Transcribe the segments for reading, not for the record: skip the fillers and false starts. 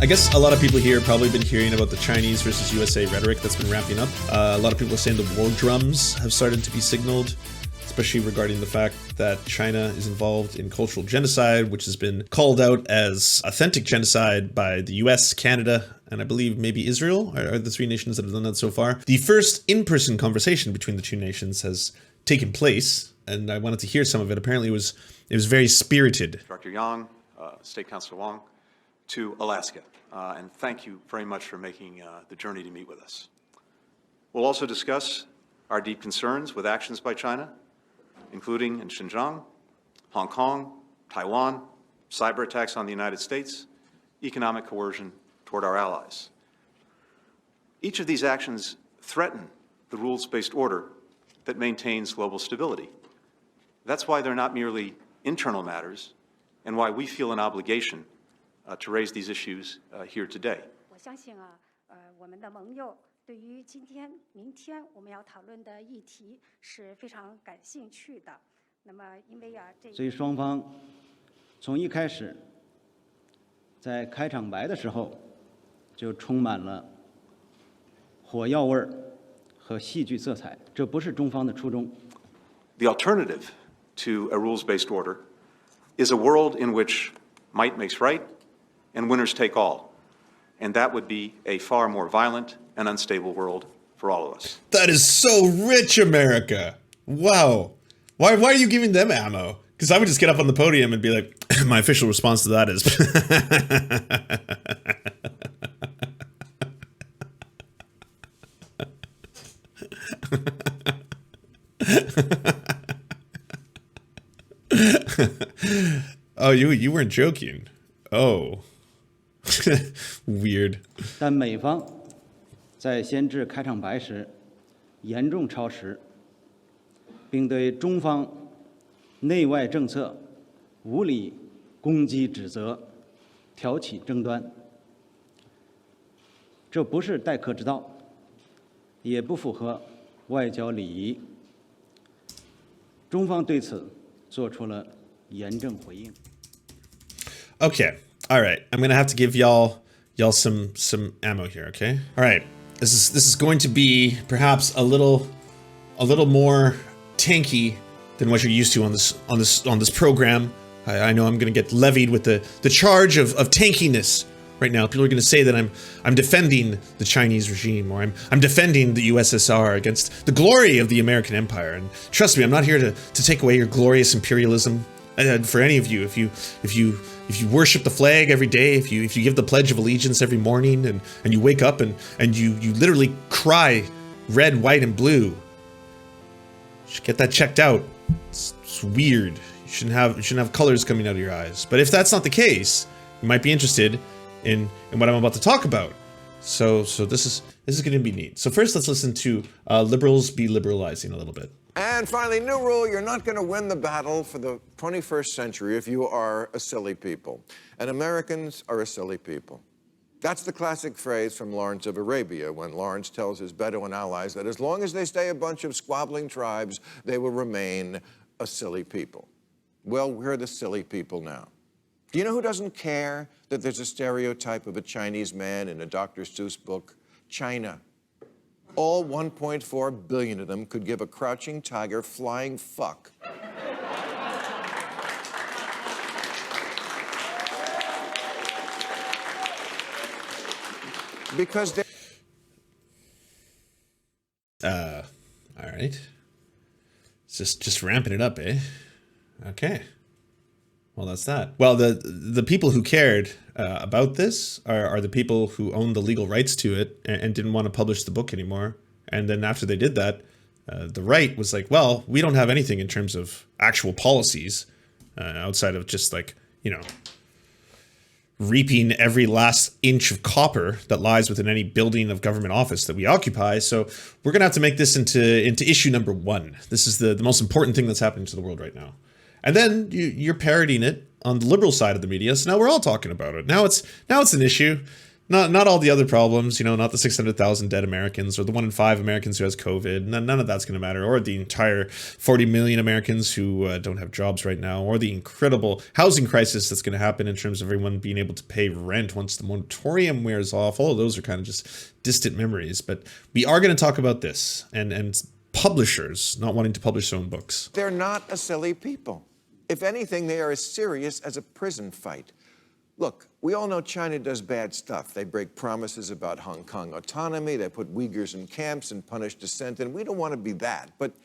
I guess a lot of people here have probably been hearing about the Chinese versus USA rhetoric that's been ramping up. A lot of people are saying the war drums have started to be signaled, especially regarding the fact that China is involved in cultural genocide, which has been called out as authentic genocide by the US, Canada, and I believe maybe Israel are the three nations that have done that so far. The first in-person conversation between the two nations has taken place, and I wanted to hear some of it. Apparently it was very spirited. Dr. Yang, State Councilor Wong, to Alaska, and thank you very much for making the journey to meet with us. We'll also discuss our deep concerns with actions by China, including in Xinjiang, Hong Kong, Taiwan, cyber attacks on the United States, economic coercion toward our allies. Each of these actions threaten the rules-based order that maintains global stability. That's why they're not merely internal matters, and why we feel an obligation to raise these issues here today. 我相信我们的盟友对于今天、明天我们要讨论的议题是非常感兴趣的。那么，因为所以双方从一开始在开场白的时候就充满了火药味儿和戏剧色彩，这不是中方的初衷。The alternative to a rules-based order is a world in which might makes right and winners take all. And that would be a far more violent and unstable world for all of us. That is so rich, America. Wow. Why are you giving them ammo? Because I would just get up on the podium and be like, my official response to that is... Oh, you weren't joking. Oh. Weird. 但美方在先致开场白时严重超时，并对中方内外政策无理攻击指责，挑起争端。这不是待客之道，也不符合外交礼仪。中方对此做出了严正回应。Okay. All right. I'm going to have to give y'all some ammo here, okay? All right. This is going to be perhaps a little more tanky than what you're used to on this program. I know I'm going to get levied with the charge of tankiness right now. People are going to say that I'm defending the Chinese regime, or I'm defending the USSR against the glory of the American empire. And trust me, I'm not here to take away your glorious imperialism. For any of you, if you worship the flag every day, if you give the Pledge of Allegiance every morning, and you wake up and you literally cry red, white, and blue, you should get that checked out. It's weird. You shouldn't have colors coming out of your eyes. But if that's not the case, you might be interested in what I'm about to talk about. So this is going to be neat. So first, let's listen to liberals be liberalizing a little bit. And finally, new rule, you're not going to win the battle for the 21st century if you are a silly people. And Americans are a silly people. That's the classic phrase from Lawrence of Arabia, when Lawrence tells his Bedouin allies that as long as they stay a bunch of squabbling tribes, they will remain a silly people. Well, we're the silly people now. Do you know who doesn't care that there's a stereotype of a Chinese man in a Dr. Seuss book? China. All 1.4 billion of them could give a crouching tiger flying fuck. Because they... All right. It's just ramping it up, eh? Okay. Well, that's that. Well, the people who cared about this are the people who owned the legal rights to it and didn't want to publish the book anymore. And then after they did that, the right was like, well, we don't have anything in terms of actual policies outside of just like, reaping every last inch of copper that lies within any building of government office that we occupy. So we're going to have to make this into issue number 1. This is the most important thing that's happening to the world right now. And then you're parodying it on the liberal side of the media. So now we're all talking about it. Now it's an issue. Not all the other problems, you know, not the 600,000 dead Americans or the 1 in 5 Americans who has COVID. None of that's going to matter. Or the entire 40 million Americans who don't have jobs right now. Or the incredible housing crisis that's going to happen in terms of everyone being able to pay rent once the moratorium wears off. All of those are kind of just distant memories. But we are going to talk about this and publishers not wanting to publish their own books. They're not a silly people. If anything, they are as serious as a prison fight. Look, we all know China does bad stuff. They break promises about Hong Kong autonomy, they put Uyghurs in camps and punish dissent, and we don't want to be that. But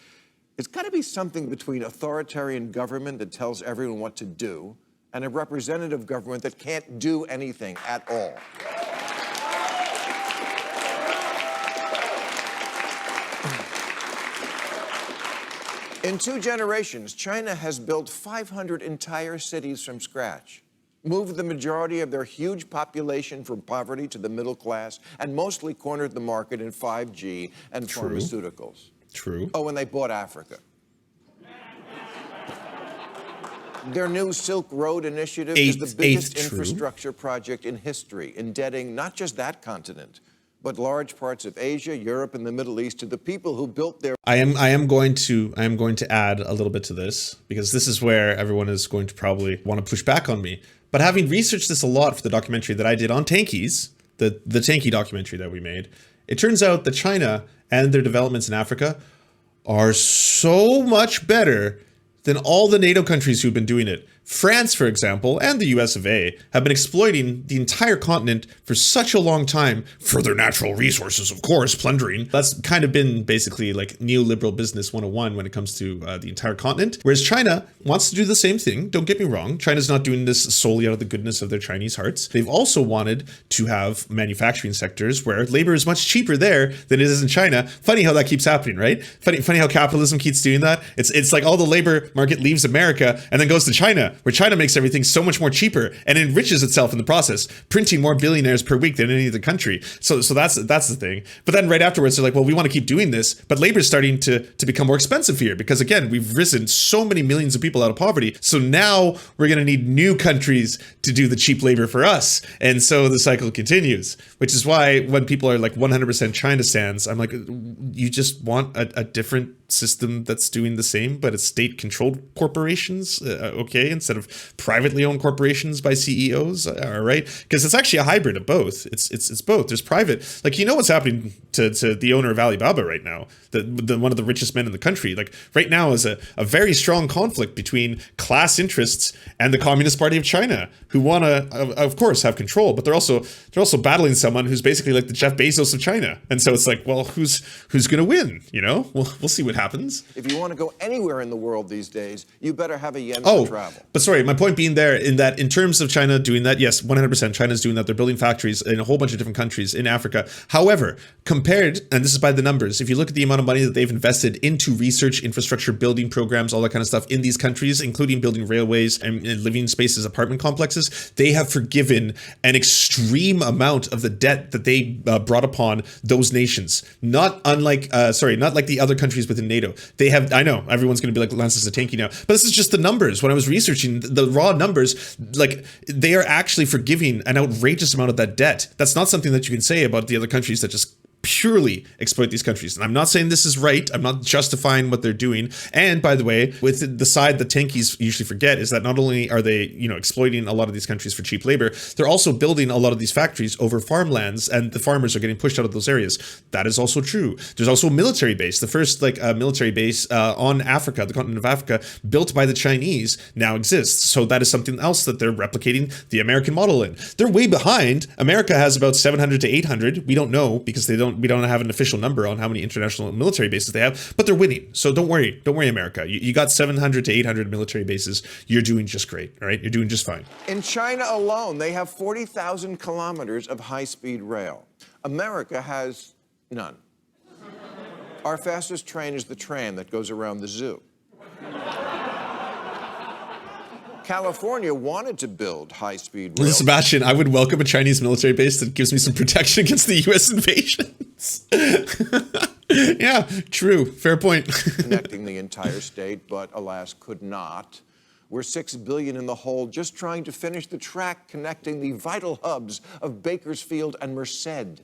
it's got to be something between authoritarian government that tells everyone what to do and a representative government that can't do anything at all. In 2 generations, China has built 500 entire cities from scratch, moved the majority of their huge population from poverty to the middle class, and mostly cornered the market in 5G and pharmaceuticals. True. Oh, and they bought Africa. Their new Silk Road initiative is the biggest infrastructure project in history, indebting not just that continent, but large parts of Asia, Europe, and the Middle East to the people who built their... I am going to add a little bit to this, because this is where everyone is going to probably want to push back on me. But having researched this a lot for the documentary that I did on tankies, the tankie documentary that we made, it turns out that China and their developments in Africa are so much better than all the NATO countries who've been doing it. France, for example, and the US of A have been exploiting the entire continent for such a long time for their natural resources, of course, plundering. That's kind of been basically like neoliberal business 101 when it comes to the entire continent. Whereas China wants to do the same thing. Don't get me wrong. China's not doing this solely out of the goodness of their Chinese hearts. They've also wanted to have manufacturing sectors where labor is much cheaper there than it is in China. Funny how that keeps happening, right? Funny how capitalism keeps doing that. It's like all the labor market leaves America and then goes to China, where China makes everything so much more cheaper and enriches itself in the process, printing more billionaires per week than any other country. So that's the thing. But then right afterwards, they're like, well, we want to keep doing this, but labor is starting to become more expensive here because, again, we've risen so many millions of people out of poverty. So now we're going to need new countries to do the cheap labor for us. And so the cycle continues, which is why when people are like 100% China stands, I'm like, you just want a different system that's doing the same, but it's state-controlled corporations, okay, instead of privately owned corporations by CEOs, all right? Because it's actually a hybrid of both. It's both. There's private, like, you know what's happening to the owner of Alibaba right now, the one of the richest men in the country. Like right now is a very strong conflict between class interests and the Communist Party of China, who want to, of course, have control, but they're also battling someone who's basically like the Jeff Bezos of China. And so it's like, well, who's going to win? You know, we'll see what happens. If you want to go anywhere in the world these days, you better have a yen to travel. But sorry, my point being there in that in terms of China doing that, yes, 100% China's doing that. They're building factories in a whole bunch of different countries in Africa. However, compared, and this is by the numbers, if you look at the amount of money that they've invested into research, infrastructure, building programs, all that kind of stuff in these countries, including building railways and living spaces, apartment complexes, they have forgiven an extreme amount of the debt that they brought upon those nations. Not like the other countries within NATO. They have, I know, everyone's going to be like, Lance is a tankie now, but this is just the numbers. When I was researching the raw numbers, like they are actually forgiving an outrageous amount of that debt. That's not something that you can say about the other countries that just purely exploit these countries. And I'm not saying this is right. I'm not justifying what they're doing. And by the way, with the side that tankies usually forget is that not only are they, exploiting a lot of these countries for cheap labor, they're also building a lot of these factories over farmlands, and the farmers are getting pushed out of those areas. That is also true. There's also a military base. The first military base on Africa, the continent of Africa, built by the Chinese, now exists. So that is something else that they're replicating the American model in. They're way behind. America has about 700 to 800. We don't know because we don't have an official number on how many international military bases they have, but they're winning. So don't worry, America. You got 700 to 800 military bases. You're doing just great, all right? You're doing just fine. In China alone, they have 40,000 kilometers of high-speed rail. America has none. Our fastest train is the tram that goes around the zoo. California wanted to build high-speed rail. Sebastian, I would welcome a Chinese military base that gives me some protection against the U.S. invasions. Yeah, true. Fair point. Connecting the entire state, but alas, could not. We're $6 billion in the hole just trying to finish the track connecting the vital hubs of Bakersfield and Merced.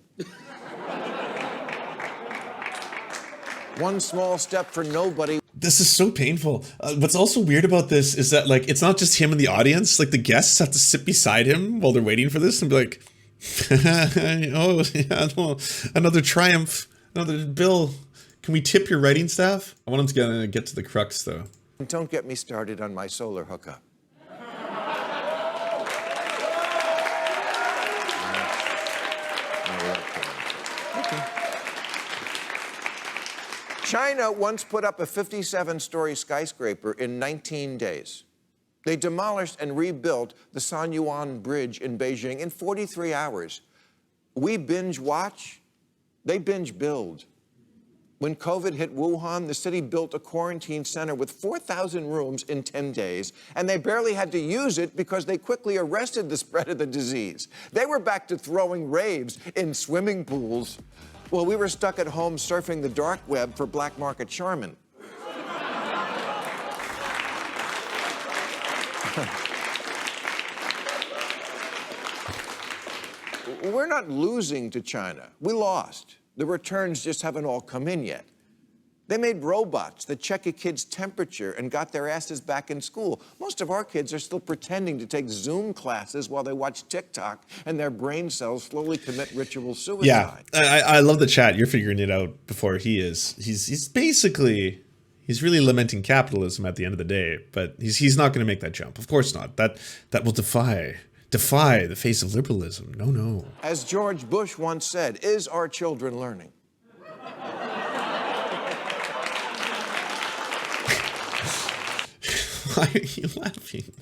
One small step for nobody. This is so painful. What's also weird about this is that, like, it's not just him in the audience. Like, the guests have to sit beside him while they're waiting for this and be like, oh, yeah, no, another triumph, another bill. Can we tip your writing staff? I want him to get to the crux, though. And don't get me started on my solar hookup. China once put up a 57-story skyscraper in 19 days. They demolished and rebuilt the Sanyuan Bridge in Beijing in 43 hours. We binge watch, they binge build. When COVID hit Wuhan, the city built a quarantine center with 4,000 rooms in 10 days, and they barely had to use it because they quickly arrested the spread of the disease. They were back to throwing raves in swimming pools. Well, we were stuck at home surfing the dark web for black market Charmin. We're not losing to China. We lost. The returns just haven't all come in yet. They made robots that check a kid's temperature and got their asses back in school. Most of our kids are still pretending to take Zoom classes while they watch TikTok and their brain cells slowly commit ritual suicide. Yeah, I love the chat. You're figuring it out before he is. He's basically, he's really lamenting capitalism at the end of the day, but he's not going to make that jump. Of course not. That will defy the face of liberalism. No. As George Bush once said, is our children learning? Why are you laughing?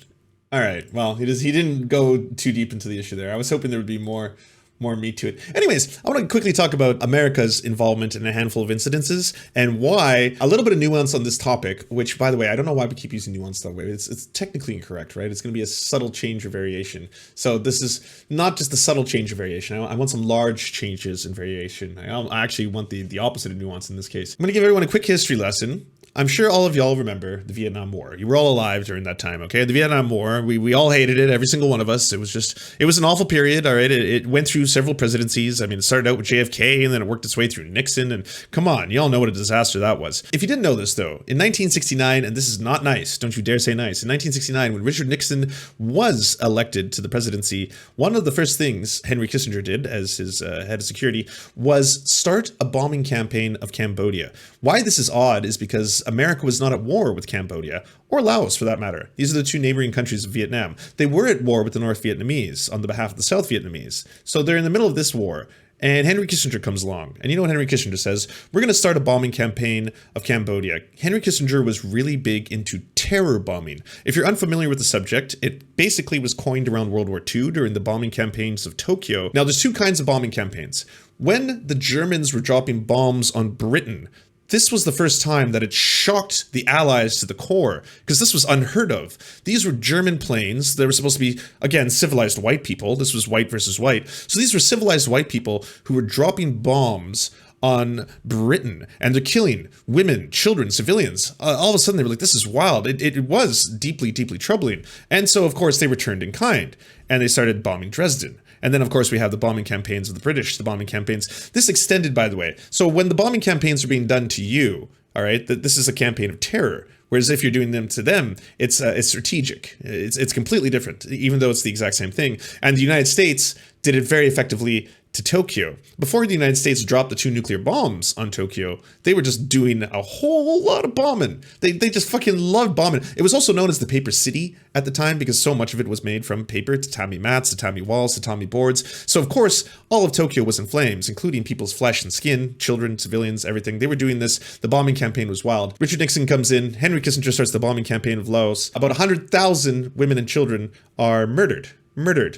All right, well, he didn't go too deep into the issue there. I was hoping there would be more meat to it. Anyways, I want to quickly talk about America's involvement in a handful of incidences and why a little bit of nuance on this topic, which, by the way, I don't know why we keep using nuance that way. It's technically incorrect, right? It's going to be a subtle change or variation. So this is not just a subtle change or variation. I want some large changes and variation. I actually want the opposite of nuance in this case. I'm going to give everyone a quick history lesson. I'm sure all of y'all remember the Vietnam War. You were all alive during that time, okay? The Vietnam War, we all hated it, every single one of us. It was an awful period, all right? It went through several presidencies. I mean, it started out with JFK, and then it worked its way through Nixon, and come on, y'all know what a disaster that was. If you didn't know this, though, in 1969, and this is not nice, don't you dare say nice, in 1969, when Richard Nixon was elected to the presidency, one of the first things Henry Kissinger did as his head of security was start a bombing campaign of Cambodia. Why this is odd is because America was not at war with Cambodia, or Laos for that matter. These are the two neighboring countries of Vietnam. They were at war with the North Vietnamese on the behalf of the South Vietnamese. So they're in the middle of this war. And Henry Kissinger comes along. And you know what Henry Kissinger says? We're going to start a bombing campaign of Cambodia. Henry Kissinger was really big into terror bombing. If you're unfamiliar with the subject, it basically was coined around World War II during the bombing campaigns of Tokyo. Now, there's two kinds of bombing campaigns. When the Germans were dropping bombs on Britain, this was the first time that it shocked the Allies to the core, because this was unheard of. These were German planes. They were supposed to be, again, civilized white people. This was white versus white. So these were civilized white people who were dropping bombs on Britain, and they're killing women, children, civilians. All of a sudden, they were like, this is wild. It was deeply, deeply troubling. And so, of course, they returned in kind, and they started bombing Dresden. And then, of course, we have the bombing campaigns of the British, the bombing campaigns. This extended, by the way. So when the bombing campaigns are being done to you, all right, this is a campaign of terror. Whereas if you're doing them to them, it's strategic. It's completely different, even though it's the exact same thing. And the United States did it very effectively to Tokyo. Before the United States dropped the 2 nuclear bombs on Tokyo, they were just doing a whole lot of bombing. They just fucking loved bombing. It was also known as the Paper City at the time because so much of it was made from paper, tatami mats, tatami walls, tatami boards. So of course, all of Tokyo was in flames, including people's flesh and skin, children, civilians, everything. They were doing this. The bombing campaign was wild. Richard Nixon comes in. Henry Kissinger starts the bombing campaign of Laos. About 100,000 women and children are murdered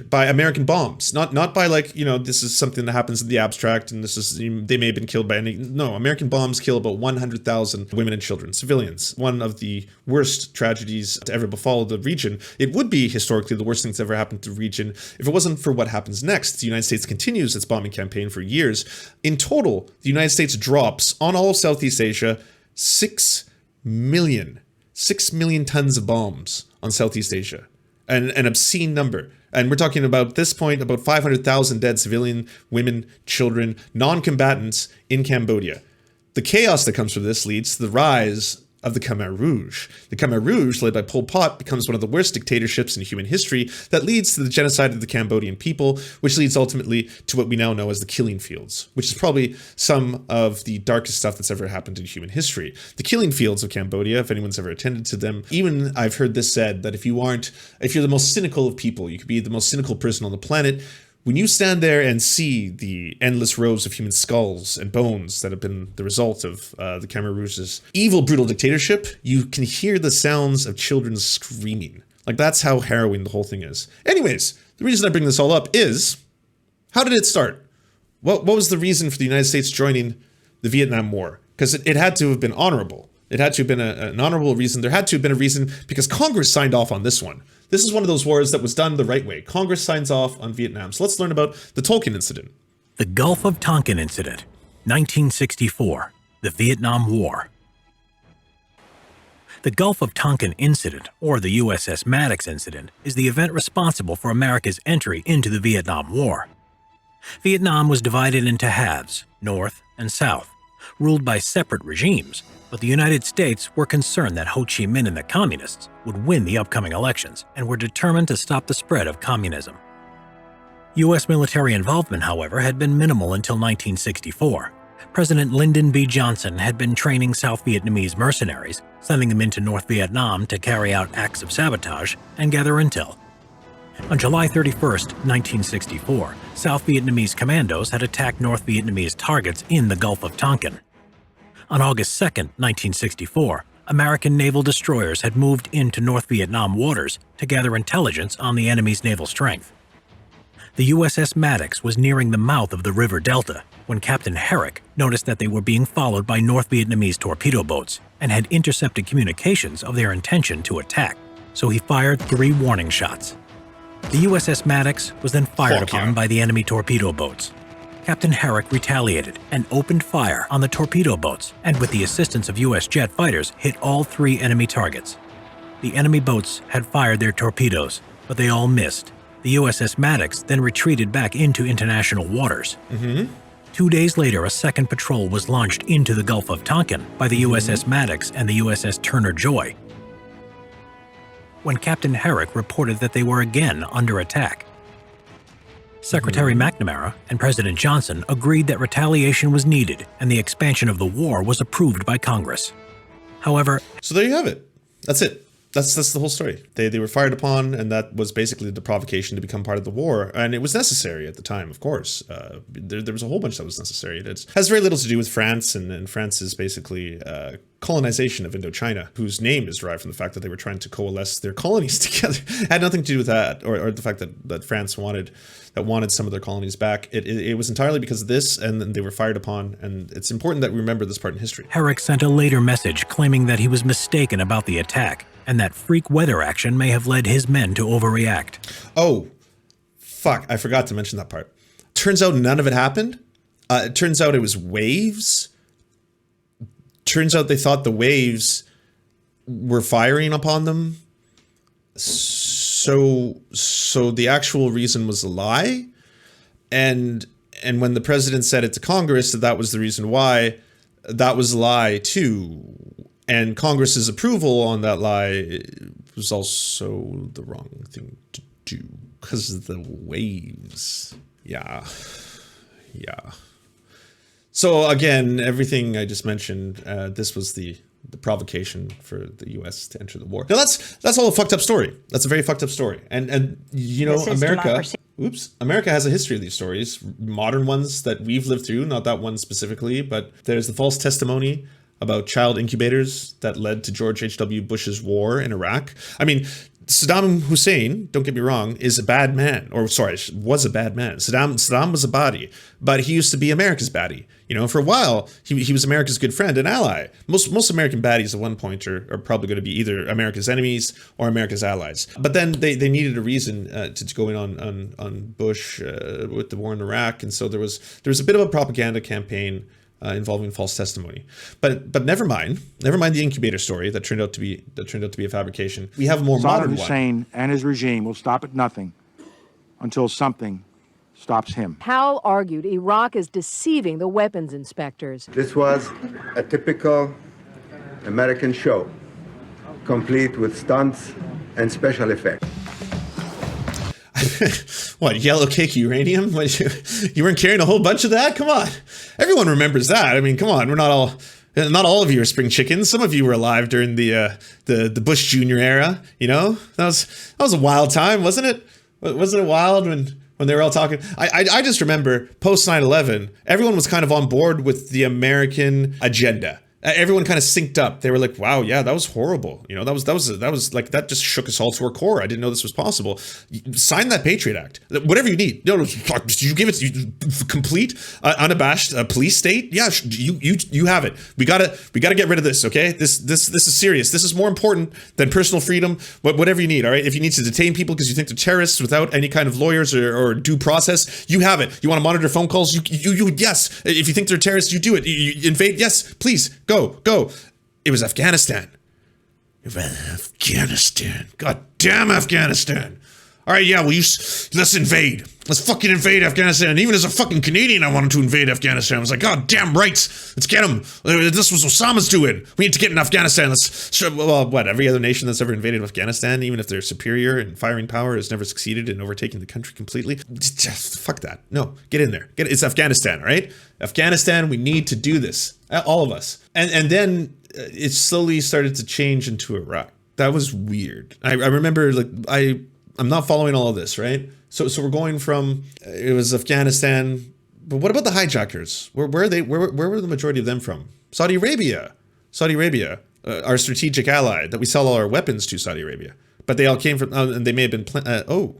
by American bombs, not by, like, you know, this is something that happens in the abstract and this is, they may have been killed by any. No, American bombs kill about 100,000 women and children, civilians. One of the worst tragedies to ever befall the region. It would be historically the worst thing that's ever happened to the region if it wasn't for what happens next. The United States continues its bombing campaign for years. In total, the United States drops on all of Southeast Asia 6 million tons of bombs on Southeast Asia. An obscene number. And we're talking about, at this point, about 500,000 dead civilian, women, children, non-combatants in Cambodia. The chaos that comes from this leads to the rise of the Khmer Rouge. The Khmer Rouge, led by Pol Pot, becomes one of the worst dictatorships in human history that leads to the genocide of the Cambodian people, which leads ultimately to what we now know as the killing fields, which is probably some of the darkest stuff that's ever happened in human history. The killing fields of Cambodia, if anyone's ever attended to them, even I've heard this said that if you're the most cynical of people, you could be the most cynical person on the planet. When you stand there and see the endless rows of human skulls and bones that have been the result of the Khmer Rouge's evil, brutal dictatorship, you can hear the sounds of children screaming. Like, that's how harrowing the whole thing is. Anyways, the reason I bring this all up is, how did it start? What was the reason for the United States joining the Vietnam War? Because it had to have been honorable. It had to have been an honorable reason. There had to have been a reason because Congress signed off on this one. This is one of those wars that was done the right way. Congress signs off on Vietnam. So let's learn about the Tonkin incident. The Gulf of Tonkin Incident, 1964, the Vietnam War. The Gulf of Tonkin Incident, or the USS Maddox Incident, is the event responsible for America's entry into the Vietnam War. Vietnam was divided into halves, North and South, ruled by separate regimes, but the United States were concerned that Ho Chi Minh and the Communists would win the upcoming elections and were determined to stop the spread of communism. U.S. military involvement, however, had been minimal until 1964. President Lyndon B. Johnson had been training South Vietnamese mercenaries, sending them into North Vietnam to carry out acts of sabotage and gather intel. On July 31, 1964, South Vietnamese commandos had attacked North Vietnamese targets in the Gulf of Tonkin. On August 2, 1964, American naval destroyers had moved into North Vietnam waters to gather intelligence on the enemy's naval strength. The USS Maddox was nearing the mouth of the river Delta when Captain Herrick noticed that they were being followed by North Vietnamese torpedo boats and had intercepted communications of their intention to attack, so he fired 3 warning shots. The USS Maddox was then fired upon by the enemy torpedo boats. Captain Herrick retaliated and opened fire on the torpedo boats, and with the assistance of U.S. jet fighters, hit all 3 enemy targets. The enemy boats had fired their torpedoes, but they all missed. The USS Maddox then retreated back into international waters. 2 days later, a second patrol was launched into the Gulf of Tonkin by the USS Maddox and the USS Turner Joy, when Captain Herrick reported that they were again under attack. Secretary McNamara and President Johnson agreed that retaliation was needed and the expansion of the war was approved by Congress. However, so there you have it. That's it. That's the whole story. They were fired upon, and that was basically the provocation to become part of the war. And it was necessary at the time, of course. There was a whole bunch that was necessary. It has very little to do with France, and France's basically colonization of Indochina, whose name is derived from the fact that they were trying to coalesce their colonies together. It had nothing to do with that, or the fact that France wanted some of their colonies back. It was entirely because of this, and they were fired upon, and it's important that we remember this part in history. Herrick sent a later message claiming that he was mistaken about the attack, and that freak weather action may have led his men to overreact. Oh, fuck, I forgot to mention that part. Turns out none of it happened. It turns out it was waves. Turns out they thought the waves were firing upon them. So the actual reason was a lie. And when the president said it to Congress that was the reason why, that was a lie too. And Congress's approval on that lie was also the wrong thing to do because of the waves. Yeah. So again, everything I just mentioned, this was the provocation for the U.S. to enter the war. Now that's all a fucked up story. That's a very fucked up story. And you know, America has a history of these stories, modern ones that we've lived through, not that one specifically, but there's the false testimony about child incubators that led to George H.W. Bush's war in Iraq. I mean, Saddam Hussein, don't get me wrong, is a bad man, or sorry, was a bad man. Saddam was a baddie, but he used to be America's baddie. You know, for a while, he was America's good friend and ally. Most American baddies at one point are probably going to be either America's enemies or America's allies. But then they needed a reason to go in on Bush with the war in Iraq, and so there was a bit of a propaganda campaign involving false testimony. But never mind the incubator story that turned out to be a fabrication. We have a more modern one. Saddam Hussein and his regime will stop at nothing until something stops him. Powell argued Iraq is deceiving the weapons inspectors. This was a typical American show, complete with stunts and special effects. What, yellow cake uranium? What, you weren't carrying a whole bunch of that? Come on. Everyone remembers that. I mean, come on. Not all of you are spring chickens. Some of you were alive during the Bush Jr. era. You know, that was a wild time, wasn't it? Wasn't it wild when they were all talking? I just remember post 9/11, everyone was kind of on board with the American agenda. Everyone kind of synced up. They were like, wow, yeah, that was horrible. You know, that was like, that just shook us all to our core. I didn't know this was possible. Sign that Patriot Act, whatever you need. No, you give it complete, unabashed police state. Yeah, you have it. We gotta get rid of this. Okay, this is serious. This is more important than personal freedom. Whatever you need. All right. If you need to detain people because you think they're terrorists without any kind of lawyers or due process, you have it. You want to monitor phone calls? You yes. If you think they're terrorists, you do it. You invade? Yes, please. Go. It was Afghanistan. Afghanistan. God damn Afghanistan. All right, yeah, let's invade. Let's fucking invade Afghanistan. And even as a fucking Canadian, I wanted to invade Afghanistan. I was like, God damn right. Let's get him. This was Osama's doing. We need to get in Afghanistan. Every other nation that's ever invaded Afghanistan, even if they're superior in firing power, has never succeeded in overtaking the country completely. Just fuck that. No, get in there. It's Afghanistan, all right? Afghanistan, we need to do this. All of us. And then it slowly started to change into Iraq. That was weird. I remember, like, I'm not following all of this, right? So we're going from, it was Afghanistan, but what about the hijackers? Where were they? Where were the majority of them from? Saudi Arabia, our strategic ally that we sell all our weapons to. Saudi Arabia, but they all came from, and they may have been, so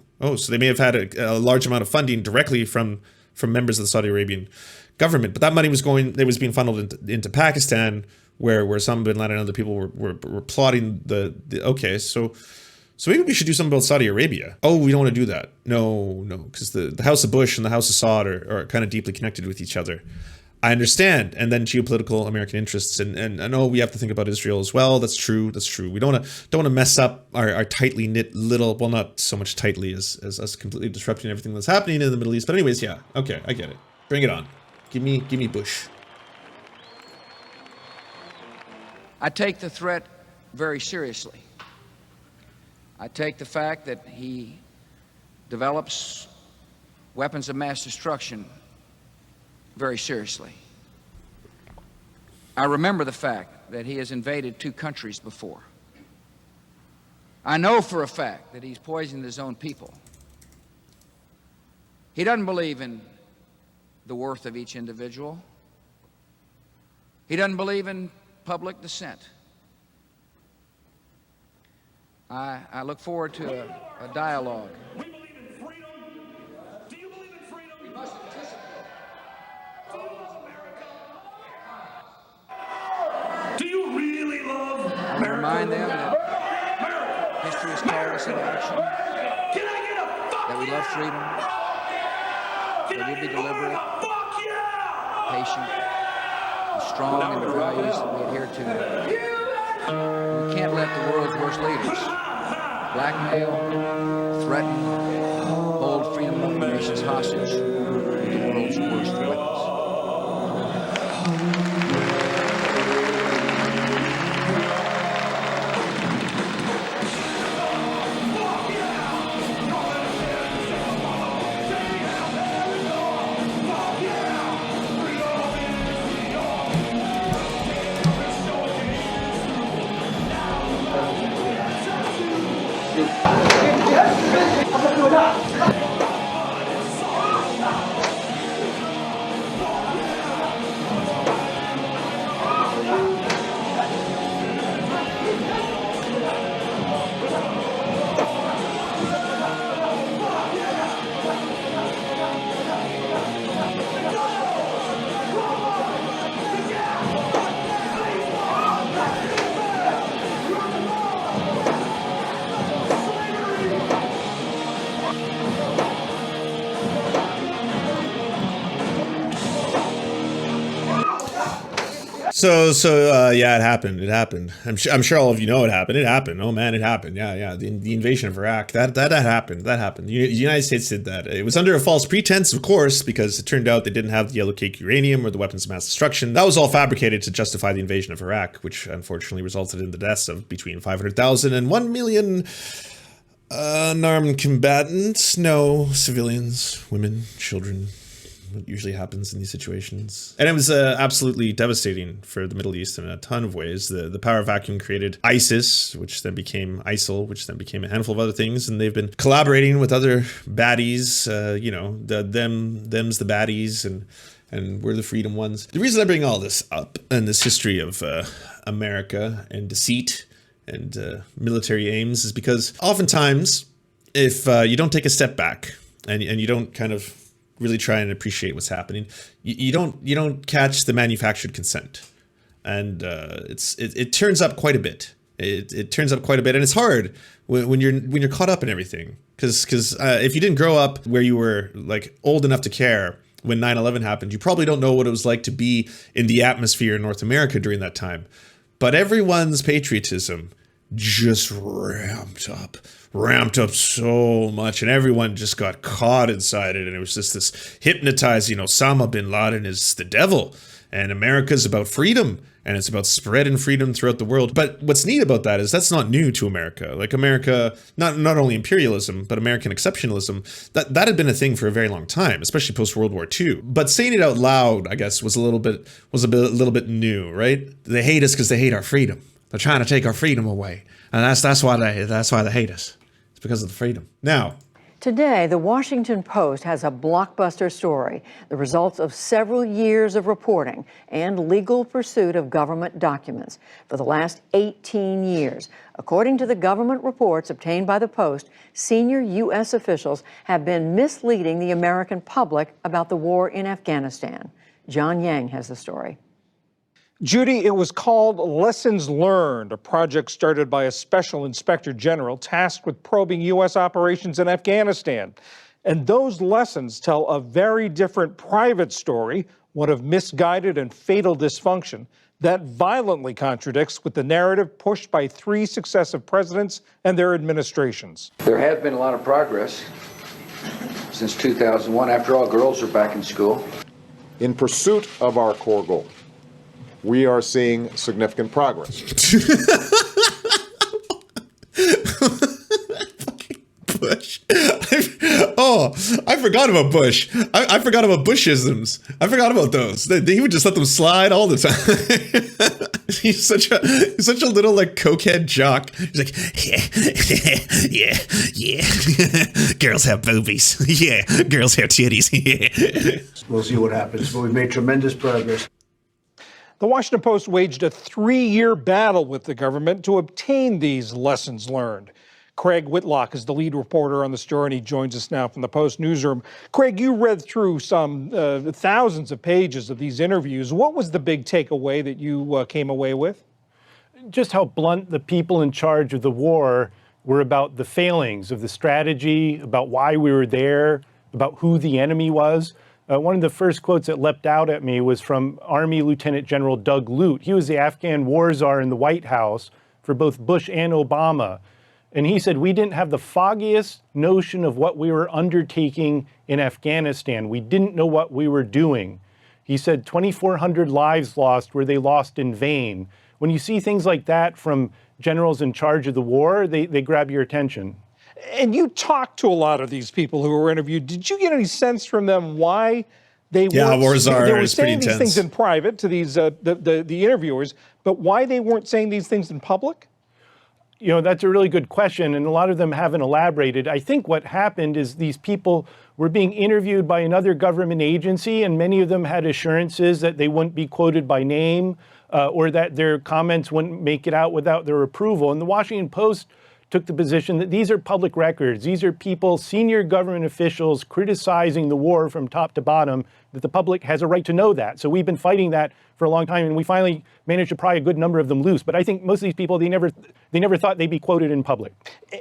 they may have had a large amount of funding directly from members of the Saudi Arabian government. But that money was being funneled into Pakistan, where Osama bin Laden and other people were plotting So maybe we should do something about Saudi Arabia. Oh, we don't want to do that. No, because the House of Bush and the House of Saud are kind of deeply connected with each other. I understand. And then geopolitical American interests. And I know we have to think about Israel as well. That's true. We don't want to mess up our tightly knit little, well, not so much tightly as us completely disrupting everything that's happening in the Middle East. But anyways, yeah. Okay, I get it. Bring it on. Give me Bush. I take the threat very seriously. I take the fact that he develops weapons of mass destruction very seriously. I remember the fact that he has invaded 2 countries before. I know for a fact that he's poisoned his own people. He doesn't believe in the worth of each individual. He doesn't believe in public dissent. I look forward to a dialogue. We believe in freedom. Do you believe in freedom? We must participate. Do you love America? Do you really love America? I remind them that history has called us into action, Can I get a fuck that we love freedom, that we'll be deliberate, patient, and strong in the values that we adhere to. We can't let the world's worst leaders blackmail, threaten, hold freedom of the nations hostage with the world's worst weapons. Yeah, it happened. It happened. I'm sure all of you know it happened. It happened. Oh man, it happened. Yeah. The invasion of Iraq. That happened. That happened. The United States did that. It was under a false pretense, of course, because it turned out they didn't have the yellow cake uranium or the weapons of mass destruction. That was all fabricated to justify the invasion of Iraq, which unfortunately resulted in the deaths of between 500,000 and 1 million unarmed combatants. No civilians, women, children. What usually happens in these situations. And it was absolutely devastating for the Middle East in a ton of ways. The power vacuum created ISIS, which then became ISIL, which then became a handful of other things. And they've been collaborating with other baddies, them's the baddies, and we're the freedom ones. The reason I bring all this up and this history of America and deceit and military aims is because oftentimes if you don't take a step back and you don't kind of really try and appreciate what's happening, you don't catch the manufactured consent, and it turns up quite a bit. It turns up quite a bit, and it's hard when you're caught up in everything, because if you didn't grow up where you were like old enough to care when 9/11 happened, you probably don't know what it was like to be in the atmosphere in North America during that time. But everyone's patriotism just ramped up so much, and everyone just got caught inside it, and it was just this hypnotizing Osama bin Laden is the devil, and America's about freedom, and it's about spreading freedom throughout the world. But what's neat about that is that's not new to America. Like America, not only imperialism, but American exceptionalism, that had been a thing for a very long time, especially post World War II. But saying it out loud, I guess, was a little bit new, right? They hate us because they hate our freedom. They're trying to take our freedom away, and that's why they hate us. It's because of the freedom. Now, today, the Washington Post has a blockbuster story, the results of several years of reporting and legal pursuit of government documents for the last 18 years. According to the government reports obtained by the Post, senior U.S. officials have been misleading the American public about the war in Afghanistan. John Yang has the story. Judy, it was called Lessons Learned, a project started by a special inspector general tasked with probing U.S. operations in Afghanistan. And those lessons tell a very different private story, one of misguided and fatal dysfunction, that violently contradicts with the narrative pushed by 3 successive presidents and their administrations. There has been a lot of progress since 2001. After all, girls are back in school. In pursuit of our core goal, we are seeing significant progress. Bush. I forgot about Bush. I forgot about Bushisms. I forgot about those. He would just let them slide all the time. He's such a little like cokehead jock. He's like, yeah. Girls have boobies. Yeah, girls have titties. Yeah. We'll see what happens, but we've made tremendous progress. The Washington Post waged a 3-year battle with the government to obtain these lessons learned. Craig Whitlock is the lead reporter on the story, and he joins us now from the Post newsroom. Craig, you read through some thousands of pages of these interviews. What was the big takeaway that you came away with? Just how blunt the people in charge of the war were about the failings of the strategy, about why we were there, about who the enemy was. One of the first quotes that leapt out at me was from Army Lieutenant General Doug Lute. He was the Afghan war czar in the White House for both Bush and Obama. And he said, we didn't have the foggiest notion of what we were undertaking in Afghanistan. We didn't know what we were doing. He said 2,400 lives lost were they lost in vain. When you see things like that from generals in charge of the war, they grab your attention. And you talked to a lot of these people who were interviewed. Did you get any sense from them why they were saying these things in private to these the interviewers, but why they weren't saying these things in public? You know, that's a really good question, and a lot of them haven't elaborated. I think what happened is these people were being interviewed by another government agency, and many of them had assurances that they wouldn't be quoted by name or that their comments wouldn't make it out without their approval. And the Washington Post took the position that these are public records. These are people, senior government officials, criticizing the war from top to bottom, that the public has a right to know that. So we've been fighting that for a long time, and we finally managed to pry a good number of them loose. But I think most of these people, they never thought they'd be quoted in public.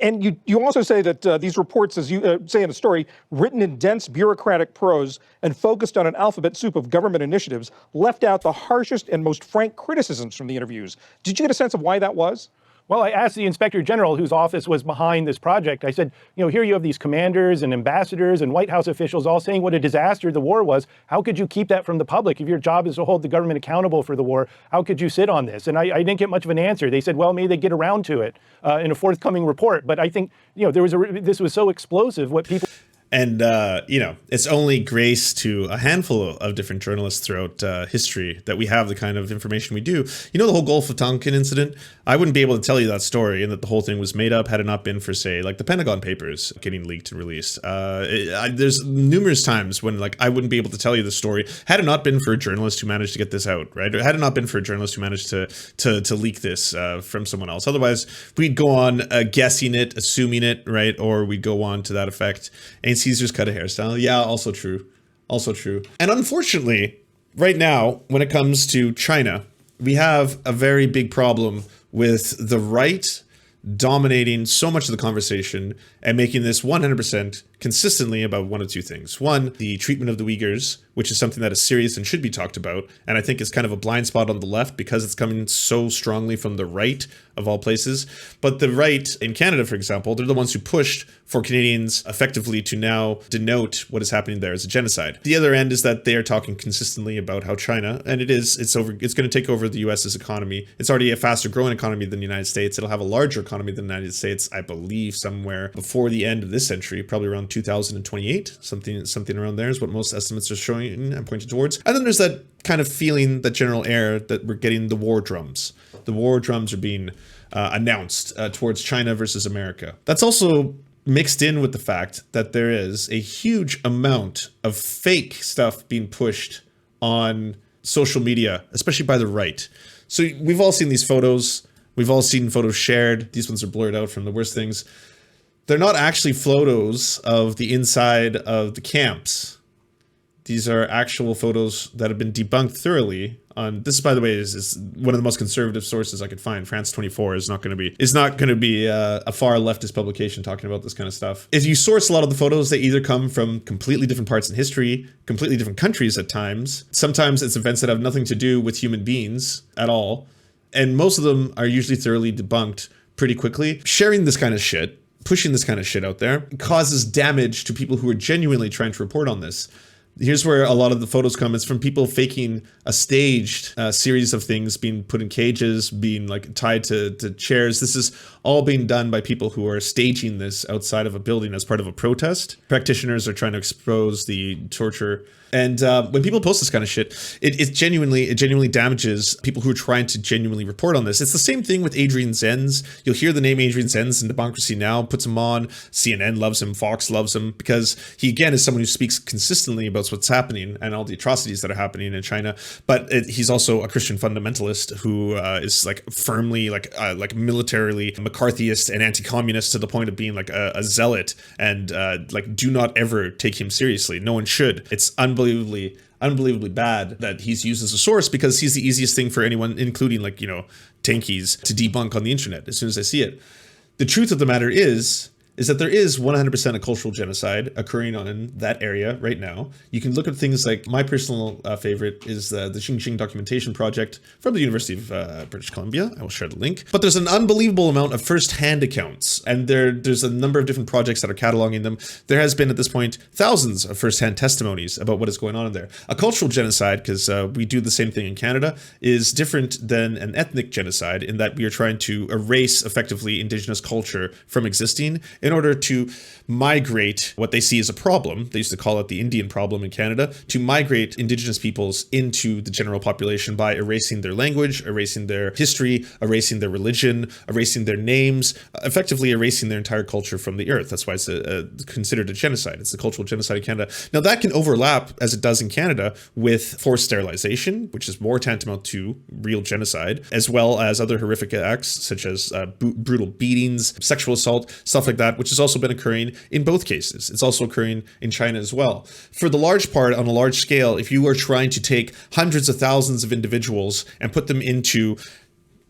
And you also say that these reports, as you say in the story, written in dense bureaucratic prose and focused on an alphabet soup of government initiatives, left out the harshest and most frank criticisms from the interviews. Did you get a sense of why that was? Well, I asked the Inspector General, whose office was behind this project, I said, here you have these commanders and ambassadors and White House officials all saying what a disaster the war was. How could you keep that from the public? If your job is to hold the government accountable for the war, how could you sit on this? And I didn't get much of an answer. They said, well, maybe they get around to it in a forthcoming report. But I think, this was so explosive, what people... And, it's only grace to a handful of different journalists throughout history that we have the kind of information we do. The whole Gulf of Tonkin incident? I wouldn't be able to tell you that story and that the whole thing was made up had it not been for, say, like the Pentagon Papers getting leaked and released. There's numerous times when, I wouldn't be able to tell you the story had it not been for a journalist who managed to get this out, right? Or had it not been for a journalist who managed to leak this from someone else. Otherwise, we'd go on guessing it, assuming it, right? Or we'd go on to that effect. And Caesar's cut a hairstyle. Yeah, also true. Also true. And unfortunately, right now, when it comes to China, we have a very big problem with the right dominating so much of the conversation and making this 100% consistently about one of two things. One, the treatment of the Uyghurs, which is something that is serious and should be talked about, and I think is kind of a blind spot on the left because it's coming so strongly from the right of all places. But the right in Canada, for example, they're the ones who pushed for Canadians effectively to now denote what is happening there as a genocide. The other end is that they are talking consistently about how China, and it's going to take over the US's economy. It's already a faster growing economy than the United States. It'll have a larger economy than the United States, I believe, somewhere before the end of this century, probably around 2028, something around there is what most estimates are showing and pointing towards. And then there's that kind of feeling, that general air that we're getting the war drums. The war drums are being announced towards China versus America. That's also mixed in with the fact that there is a huge amount of fake stuff being pushed on social media, especially by the right. So we've all seen these photos. We've all seen photos shared. These ones are blurred out from the worst things. They're not actually photos of the inside of the camps. These are actual photos that have been debunked thoroughly. This, by the way, is one of the most conservative sources I could find. France 24 is not going to be a far leftist publication talking about this kind of stuff. If you source a lot of the photos, they either come from completely different parts in history, completely different countries at times. Sometimes it's events that have nothing to do with human beings at all. And most of them are usually thoroughly debunked pretty quickly. Sharing this kind of shit, pushing this kind of shit out there, causes damage to people who are genuinely trying to report on this. Here's where a lot of the photos come. It's from people faking a staged series of things, being put in cages, being tied to chairs. This is all being done by people who are staging this outside of a building as part of a protest. Practitioners are trying to expose the torture. And when people post this kind of shit, it genuinely damages people who are trying to genuinely report on this. It's the same thing with Adrian Zenz. You'll hear the name Adrian Zenz in Democracy Now! Puts him on. CNN loves him. Fox loves him because he, again, is someone who speaks consistently about what's happening and all the atrocities that are happening in China. But he's also a Christian fundamentalist who is firmly militarily McCarthyist and anti-communist to the point of being a zealot, and do not ever take him seriously. No one should. It's unbelievably bad that he's used as a source because he's the easiest thing for anyone, including tankies, to debunk on the internet as soon as they see it. The truth of the matter is that there is 100% a cultural genocide occurring in that area right now. You can look at things like, my personal favorite is the Xinjiang documentation project from the University of British Columbia. I will share the link. But there's an unbelievable amount of first-hand accounts, and there's a number of different projects that are cataloging them. There has been, at this point, thousands of first-hand testimonies about what is going on in there. A cultural genocide, because we do the same thing in Canada, is different than an ethnic genocide in that we are trying to erase, effectively, indigenous culture from existing in order to migrate what they see as a problem. They used to call it the Indian problem in Canada, to migrate indigenous peoples into the general population by erasing their language, erasing their history, erasing their religion, erasing their names, effectively erasing their entire culture from the earth. That's why it's considered a genocide. It's a cultural genocide in Canada. Now that can overlap, as it does in Canada, with forced sterilization, which is more tantamount to real genocide, as well as other horrific acts such as brutal beatings, sexual assault, stuff like that, which has also been occurring in both cases. It's also occurring in China as well. For the large part, on a large scale, if you are trying to take hundreds of thousands of individuals and put them into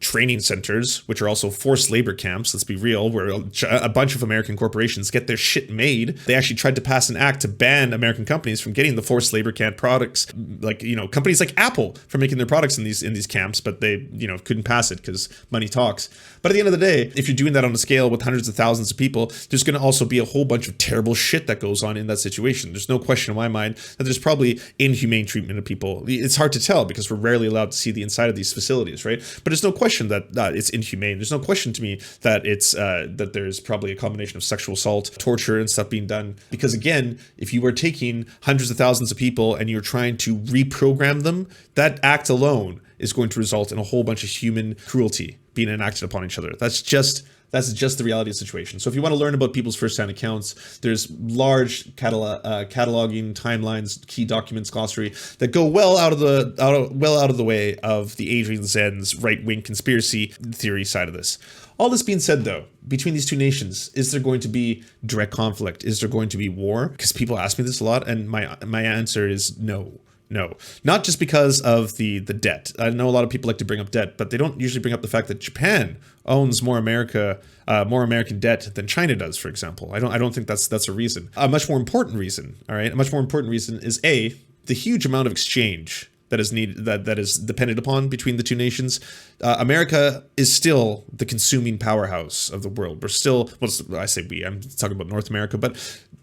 training centers, which are also forced labor camps, let's be real, where a bunch of American corporations get their shit made. They actually tried to pass an act to ban American companies from getting the forced labor camp products, like, you know, companies like Apple from making their products in these camps, but they, you know, couldn't pass it because money talks. But at the end of the day, if you're doing that on a scale with hundreds of thousands of people, there's going to also be a whole bunch of terrible shit that goes on in that situation. There's no question in my mind that there's probably inhumane treatment of people. It's hard to tell because we're rarely allowed to see the inside of these facilities, right? But there's no question that it's inhumane. There's no question to me that it's that there's probably a combination of sexual assault, torture, and stuff being done. Because again, if you are taking hundreds of thousands of people and you're trying to reprogram them, that act alone is going to result in a whole bunch of human cruelty being enacted upon each other. That's just the reality of the situation. So if you want to learn about people's first-hand accounts, there's large cataloging timelines, key documents, glossary that go well out of the way of the Adrian Zen's right-wing conspiracy theory side of this. All this being said, though, between these two nations, is there going to be direct conflict? Is there going to be war? Because people ask me this a lot, and my answer is no. No, not just because of the debt. I know a lot of people like to bring up debt, but they don't usually bring up the fact that Japan owns more American debt than China does, for example. I don't think that's a reason. A much more important reason, all right? A much more important reason is the huge amount of exchange that is needed, that is dependent upon between the two nations. America is still the consuming powerhouse of the world. We're still, well, I say we, I'm talking about North America, but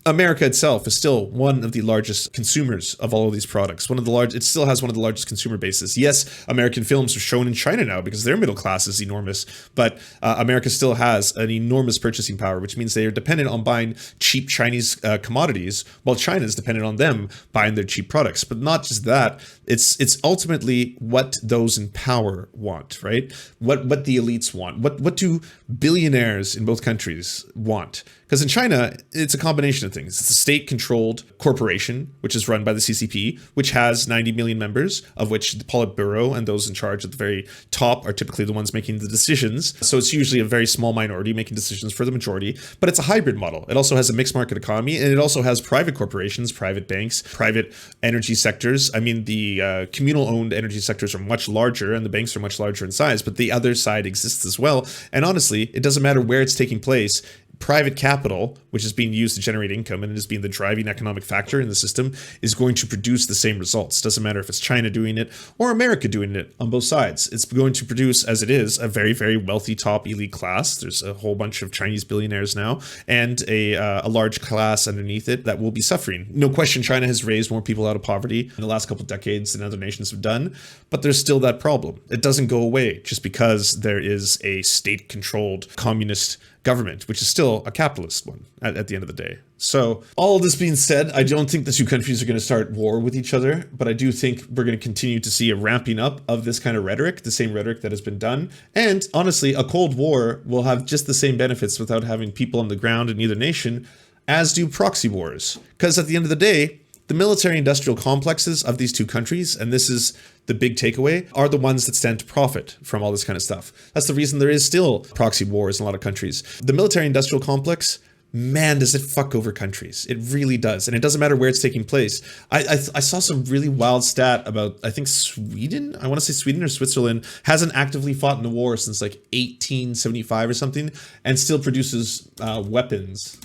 America itself is still one of the largest consumers of all of these products. It still has one of the largest consumer bases. Yes, American films are shown in China now because their middle class is enormous, but America still has an enormous purchasing power, which means they are dependent on buying cheap Chinese commodities, while China is dependent on them buying their cheap products. But not just that, it's ultimately what those in power want, right? What the elites want. What do billionaires in both countries want? Because in China, it's a combination of things. It's a state-controlled corporation, which is run by the CCP, which has 90 million members, of which the Politburo and those in charge at the very top are typically the ones making the decisions. So it's usually a very small minority making decisions for the majority, but it's a hybrid model. It also has a mixed market economy, and it also has private corporations, private banks, private energy sectors. I mean, the communal-owned energy sectors are much larger, and the banks are much larger in size, but the other side exists as well. And honestly, it doesn't matter where it's taking place. Private capital, which is being used to generate income and is being the driving economic factor in the system, is going to produce the same results. Doesn't matter if it's China doing it or America doing it on both sides. It's going to produce, as it is, a very, very wealthy top elite class. There's a whole bunch of Chinese billionaires now and a large class underneath it that will be suffering. No question, China has raised more people out of poverty in the last couple of decades than other nations have done, but there's still that problem. It doesn't go away just because there is a state-controlled communist government, which is still a capitalist one at the end of the day. So all of this being said, I don't think the two countries are going to start war with each other, but I do think we're going to continue to see a ramping up of this kind of rhetoric, the same rhetoric that has been done. And honestly, a Cold War will have just the same benefits without having people on the ground in either nation, as do proxy wars. Because at the end of the day, the military-industrial complexes of these two countries, and this is the big takeaway, are the ones that stand to profit from all this kind of stuff. That's the reason there is still proxy wars in a lot of countries. The military-industrial complex, man, does it fuck over countries. It really does. And it doesn't matter where it's taking place. I saw some really wild stat about, I think Sweden, I want to say Sweden or Switzerland, hasn't actively fought in a war since like 1875 or something, and still produces weapons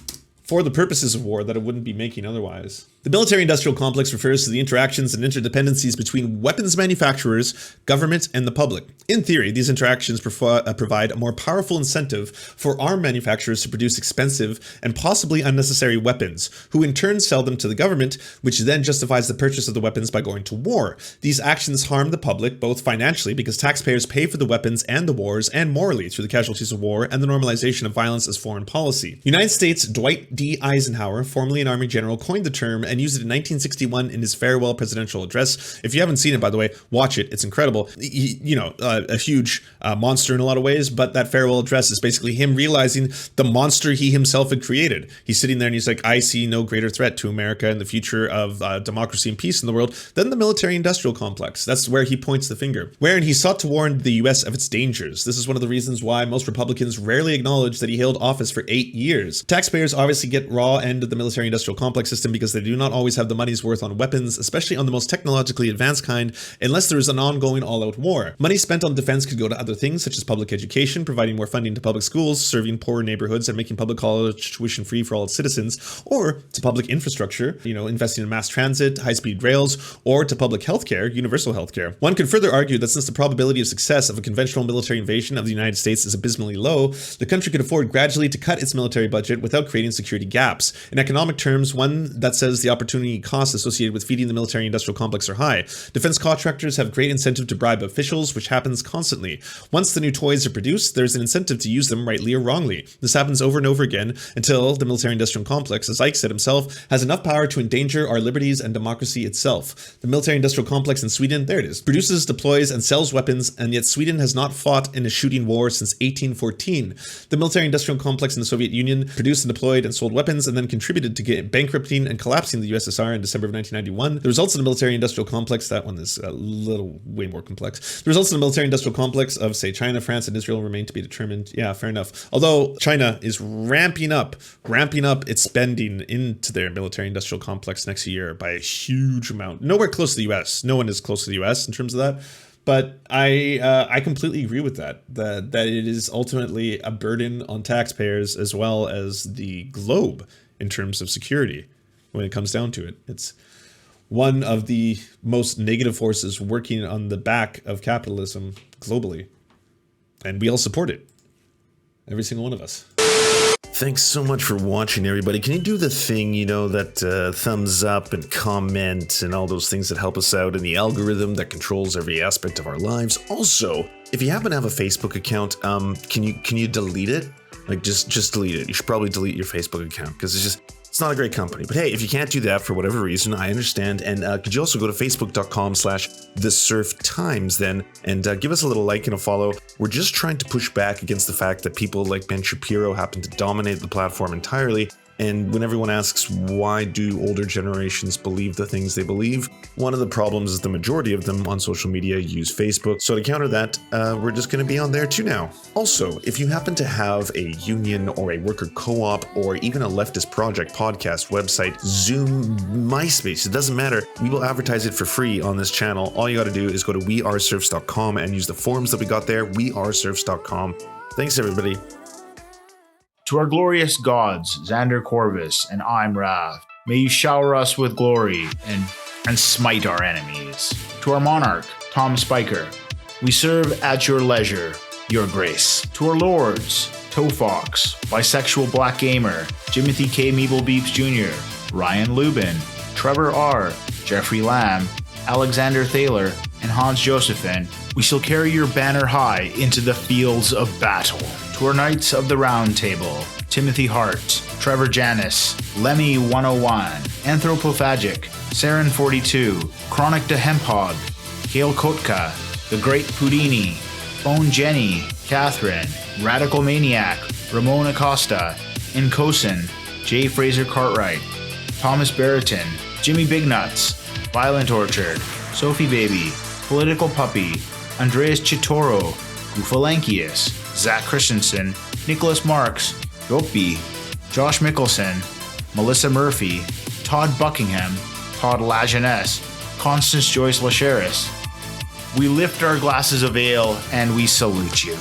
for the purposes of war that it wouldn't be making otherwise. The military-industrial complex refers to the interactions and interdependencies between weapons manufacturers, government, and the public. In theory, these interactions provide a more powerful incentive for arm manufacturers to produce expensive and possibly unnecessary weapons, who in turn sell them to the government, which then justifies the purchase of the weapons by going to war. These actions harm the public, both financially, because taxpayers pay for the weapons and the wars, and morally through the casualties of war and the normalization of violence as foreign policy. United States Dwight D. Eisenhower, formerly an Army general, coined the term and used it in 1961 in his farewell presidential address. If you haven't seen it, by the way, watch it. It's incredible. A huge monster in a lot of ways, but that farewell address is basically him realizing the monster he himself had created. He's sitting there and he's like, I see no greater threat to America and the future of democracy and peace in the world than the military-industrial complex. That's where he points the finger. Wherein he sought to warn the US of its dangers. This is one of the reasons why most Republicans rarely acknowledge that he held office for 8 years. Taxpayers obviously get raw end of the military-industrial complex system because they do not always have the money's worth on weapons, especially on the most technologically advanced kind, unless there is an ongoing all-out war. Money spent on defense could go to other things, such as public education, providing more funding to public schools, serving poorer neighborhoods, and making public college tuition free for all its citizens, or to public infrastructure, investing in mass transit, high-speed rails, or to public healthcare, universal healthcare. One could further argue that since the probability of success of a conventional military invasion of the United States is abysmally low, the country could afford gradually to cut its military budget without creating security gaps. In economic terms, one that says the opportunity costs associated with feeding the military-industrial complex are high. Defense contractors have great incentive to bribe officials, which happens constantly. Once the new toys are produced, there's an incentive to use them rightly or wrongly. This happens over and over again until the military-industrial complex, as Ike said himself, has enough power to endanger our liberties and democracy itself. The military-industrial complex in Sweden, there it is, produces, deploys, and sells weapons, and yet Sweden has not fought in a shooting war since 1814. The military-industrial complex in the Soviet Union produced and deployed and sold weapons and then contributed to bankrupting and collapsing the USSR in December of 1991. The results of the military-industrial complex, that one is a little way more complex. The results of the military-industrial complex of, say, China, France, and Israel remain to be determined. Yeah, fair enough. Although China is ramping up its spending into their military-industrial complex next year by a huge amount. Nowhere close to the US. No one is close to the US in terms of that. But I completely agree with that it is ultimately a burden on taxpayers as well as the globe in terms of security when it comes down to it. It's one of the most negative forces working on the back of capitalism globally. And we all support it. Every single one of us. Thanks so much for watching, everybody. Can you do the thing, that thumbs up and comment and all those things that help us out in the algorithm that controls every aspect of our lives? Also, if you happen to have a Facebook account, can you delete it? Like, just delete it. You should probably delete your Facebook account because it's not a great company. But hey, if you can't do that for whatever reason, I understand. And could you also go to facebook.com/thesurftimes then and give us a little like and a follow. We're just trying to push back against the fact that people like Ben Shapiro happen to dominate the platform entirely. And when everyone asks why do older generations believe the things they believe, one of the problems is the majority of them on social media use Facebook. So to counter that, we're just going to be on there too now. Also, if you happen to have a union or a worker co-op or even a leftist project, podcast, website, Zoom, MySpace, it doesn't matter. We will advertise it for free on this channel. All you got to do is go to weareserfs.com and use the forms that we got there, weareserfs.com. Thanks, everybody. To our glorious gods, Xander Corvus and I'm Rav, may you shower us with glory and smite our enemies. To our monarch, Tom Spiker, we serve at your leisure, your grace. To our lords, Tofox, Bisexual Black Gamer, Jimothy K. Meeble Beeps Jr., Ryan Lubin, Trevor R., Jeffrey Lamb, Alexander Thaler, and Hans Josephine, we shall carry your banner high into the fields of battle. To our Knights of the Round Table, Timothy Hart, Trevor Janis, Lemmy 101, Anthropophagic, Saren 42, Chronic de Hemphog, Kale Kotka, The Great Pudini, Bone Jenny, Catherine, Radical Maniac, Ramon Acosta, Incosin, J. Fraser Cartwright, Thomas Barrington, Jimmy Bignuts, Violent Orchard, Sophie Baby, Political Puppy, Andreas Chitoro, Gufalankius, Zach Christensen, Nicholas Marks, Yopi, Josh Mickelson, Melissa Murphy, Todd Buckingham, Todd Lajeunesse, Constance Joyce Lacheris. We lift our glasses of ale and we salute you.